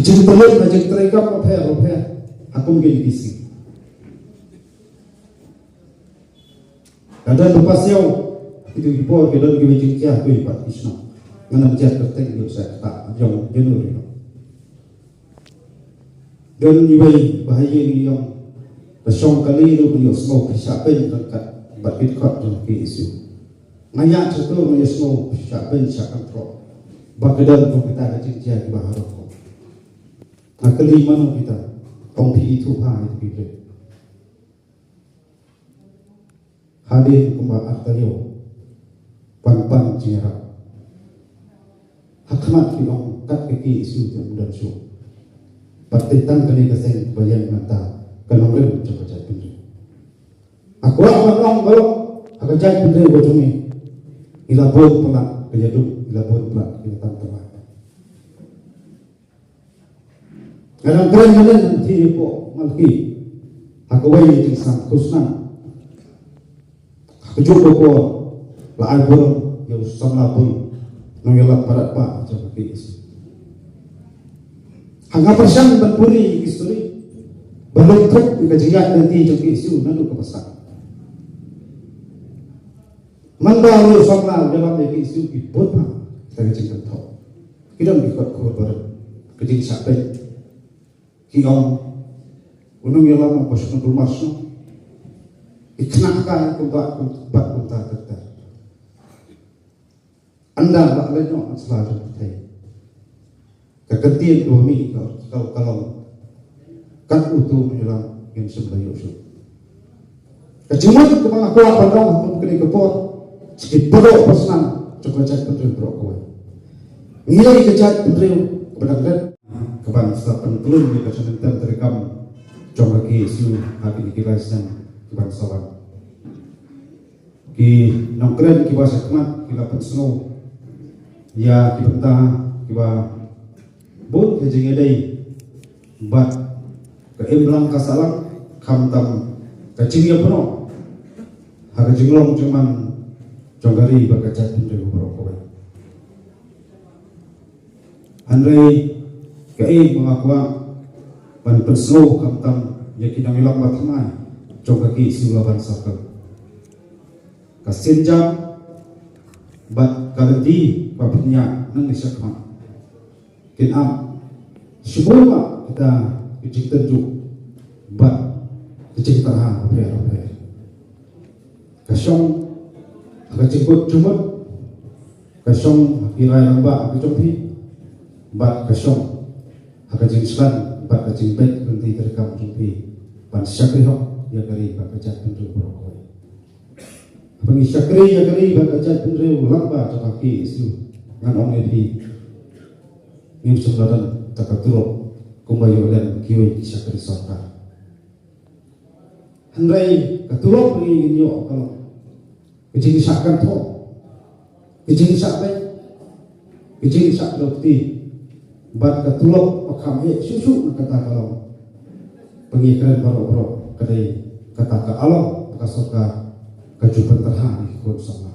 kecil telut macam terekam apa aku mungkin kisi kadang lepas siau itu dipor kadang kita jengkia tu ipat isna mana macam tertek dia saya tak jauh jenuh itu dan ibai bahaya ni yang bersong kali itu dia semua persiapan dekat batik kat tu ke isu ngayak satu dia semua persiapan siakan pro bagadan tu kita jengkia di bahar aku nak kelima kita kompi itu itu kita hadir kembali artalio pan cerah hakmat film kat kaki isu dan show partitan kali kesen bayan mata kanongren cepat pintu aku akan kalau akan jadi pintu bocumi ilabon pelak kejadu ilabon pelak kita tanpa kadang keren nanti po malki aku wajib sang kusna aku jumpa po laai pun yang sama pun nongyalat parat pa macam kis hanga persian berpuri histori berlengkap kajian nanti jam isu nanu kepasak mandaru sama dalam isu ibut pa kita cingkat tau kita ikut korban kejing sampai kiong unung yalam pasna rumasno iknakan kunta tertar anda tak lenok selalu percaya keketian dua minggu kalau kan utuh yalam yang sebelah Yusuf kecimun kemana kuat pada aku kena kepot sedikit bodoh pasna coba cek betul berokok nilai kejat betul benar kebangsa pentelun di kesempatan terekam coba ke isu hati dikirasan kebangsawan ki nongkren ki bahasa kemat ki lapan snow ya ki bentah ki ba bot ke jengedai bat ke emblang kasalang kamtam ke cingya penuh harga jenglong cuman jonggari bakacat dari berokok Andrei kei mengakua ban perslo kamtam yakin ang ilang matmay coba ki sulaban sakal kasinjam bat kaladi papnya nang isakma kinam semua kita kecik tentu bat kecik tarha apa kasong kecikut cumut kasong kirai lamba kecompi bat kasong hakajing selan bat kajing baik nanti terekam jumpi ban syakri hok ya kari bat kajat pendru berokoi pangi syakri ya kari bat kajat pendru lamba cakaki isu ngan ong ebi ngim sebeladan takaturo kumbayo dan kiwi syakri sokar handrai katuro pangi nyo kalau kejing sakkan to kejing sakbai kejing sak dokti bat katulok pakam susu kata kalau pengikiran baro-baro kadai kata ke Allah kasoka kajuban terhani kun sama